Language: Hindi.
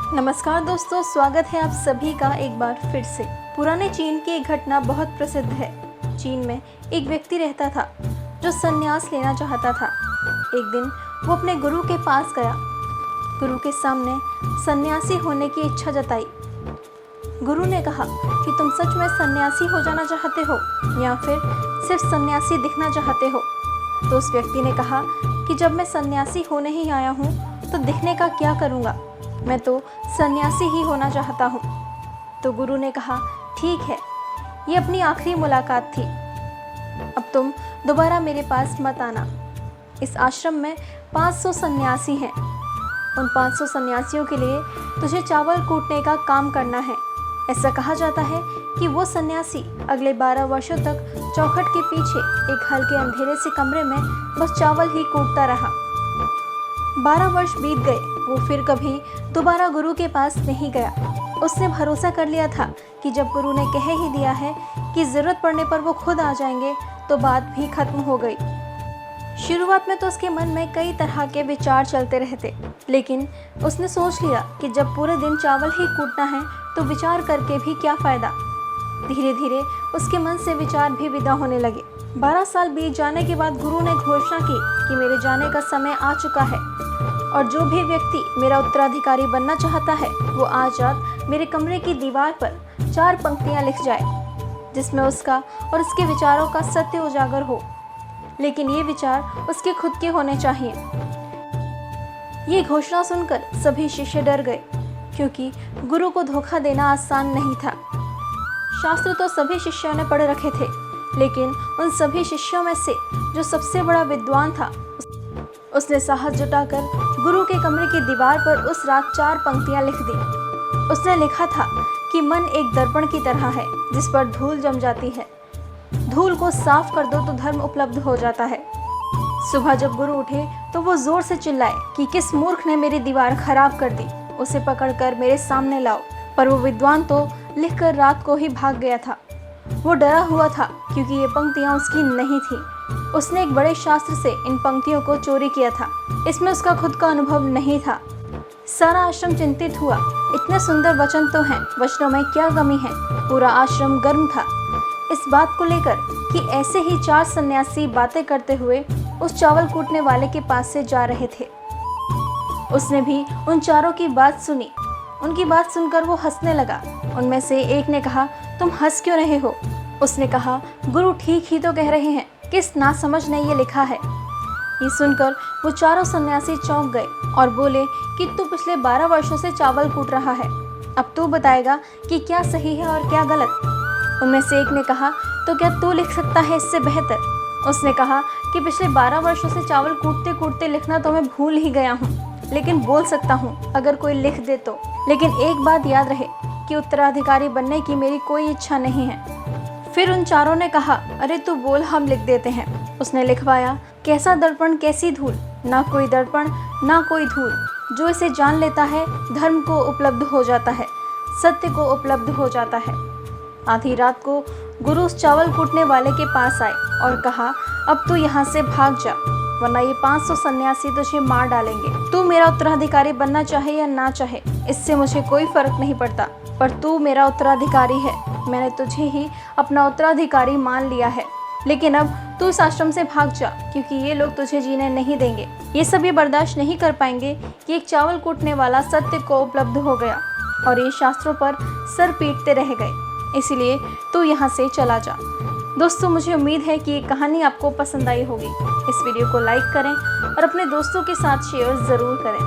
नमस्कार दोस्तों, स्वागत है आप सभी का एक बार फिर से। पुराने चीन की एक घटना बहुत प्रसिद्ध है। चीन में एक व्यक्ति रहता था जो संन्यास लेना चाहता था। एक दिन वो अपने गुरु के पास गया। गुरु के सामने सन्यासी होने की इच्छा जताई। गुरु ने कहा कि तुम सच में सन्यासी हो जाना चाहते हो या फिर सिर्फ सन्यासी दिखना चाहते हो। तो उस व्यक्ति ने कहा कि जब मैं सन्यासी होने ही आया हूँ तो दिखने का क्या करूँगा, मैं तो सन्यासी ही होना चाहता हूँ। तो गुरु ने कहा ठीक है, ये अपनी आखिरी मुलाकात थी, अब तुम दोबारा मेरे पास मत आना। इस आश्रम में 500 सन्यासी हैं। उन 500 सन्यासियों के लिए तुझे चावल कूटने का काम करना है। ऐसा कहा जाता है कि वो सन्यासी अगले 12 वर्षों तक चौखट के पीछे एक हल्के अंधेरे से कमरे में बस चावल ही कूटता रहा। 12 वर्ष बीत गए। वो फिर कभी दोबारा गुरु के पास नहीं गया। उसने भरोसा कर लिया था कि जब गुरु ने कह ही दिया है कि ज़रूरत पड़ने पर वो खुद आ जाएंगे तो बात भी खत्म हो गई। शुरुआत में तो उसके मन में कई तरह के विचार चलते रहते, लेकिन उसने सोच लिया कि जब पूरे दिन चावल ही कूटना है तो विचार करके भी क्या फ़ायदा। धीरे धीरे उसके मन से विचार भी विदा होने लगे। 12 साल बीत जाने के बाद गुरु ने घोषणा की कि मेरे जाने का समय आ चुका है और जो भी व्यक्ति मेरा उत्तराधिकारी बनना चाहता है वो आज रात मेरे कमरे की दीवार पर 4 पंक्तियां लिख जाए जिसमें उसका और उसके विचारों का सत्य उजागर हो, लेकिन ये विचार उसके खुद के होने चाहिए। ये घोषणा सुनकर सभी शिष्य डर गए, क्योंकि गुरु को धोखा देना आसान नहीं था। शास्त्र तो सभी शिष्यों ने पढ़ रखे थे, लेकिन उन सभी शिष्यों में से जो सबसे बड़ा विद्वान था, उसने साहस जुटाकर गुरु के कमरे की दीवार पर उस रात 4 पंक्तियां लिख दी। उसने लिखा था कि मन एक दर्पण की तरह है जिस पर धूल जम जाती है। धूल को साफ कर दो तो धर्म उपलब्ध हो जाता है। सुबह जब गुरु उठे तो वो जोर से चिल्लाए कि किस मूर्ख ने मेरी दीवार खराब कर दी, उसे पकड़कर मेरे सामने लाओ। पर वो विद्वान तो लिखकर रात को ही भाग गया था। वो डरा हुआ था क्योंकि ये पंक्तियां उसकी नहीं थी। उसने एक बड़े शास्त्र से इन पंक्तियों को चोरी किया था। इसमें उसका खुद का अनुभव नहीं था। सारा आश्रम चिंतित हुआ। इतने सुंदर वचन तो हैं, वचनों में क्या कमी है। पूरा आश्रम गर्म था इस बात को लेकर कि ऐसे ही 4 सन्यासी बातें करते हुए उस चावल कूटने वाले के पास से जा रहे थे। उसने भी उन चारों की बात सुनी। उनकी बात सुनकर वो हंसने लगा। उनमें से एक ने कहा, तुम हंस क्यों रहे हो? उसने कहा, गुरु ठीक ही तो कह रहे हैं, किस नासमझ ने ये लिखा है। ये सुनकर वो चारों सन्यासी चौंक गए और बोले कि तू पिछले 12 वर्षों से चावल कूट रहा है, अब तू बताएगा कि क्या सही है और क्या गलत। उनमें से एक ने कहा, तो क्या तू लिख सकता है इससे बेहतर? उसने कहा कि पिछले 12 वर्षों से चावल कूटते कूटते लिखना तो मैं भूल ही गया हूँ, लेकिन बोल सकता हूँ अगर कोई लिख दे तो। लेकिन एक बात याद रहे कि उत्तराधिकारी बनने की मेरी कोई इच्छा नहीं है। फिर उन चारों ने कहा, अरे तू बोल, हम लिख देते हैं। उसने लिखवाया, कैसा दर्पण कैसी धूल, ना कोई दर्पण ना कोई धूल, जो इसे जान लेता है धर्म को उपलब्ध हो जाता है, सत्य को उपलब्ध हो जाता है। आधी रात को गुरु उस चावल कूटने वाले के पास आए और कहा, अब तू यहाँ से भाग जा, वरना ये 500 सन्यासी तुझे मार डालेंगे। तू मेरा उत्तराधिकारी बनना चाहे या ना चाहे, इससे मुझे कोई फर्क नहीं पड़ता, पर तू मेरा उत्तराधिकारी है। मैंने तुझे ही अपना उत्तराधिकारी मान लिया है, लेकिन अब तू इस आश्रम से भाग जा, क्योंकि ये लोग तुझे जीने नहीं देंगे। ये सब ये बर्दाश्त नहीं कर पाएंगे कि एक चावल कूटने वाला सत्य को उपलब्ध हो गया और ये शास्त्रों पर सर पीटते रह गए। इसलिए तू यहाँ से चला जा। दोस्तों, मुझे उम्मीद है कि ये कहानी आपको पसंद आई होगी। इस वीडियो को लाइक करें और अपने दोस्तों के साथ शेयर ज़रूर करें।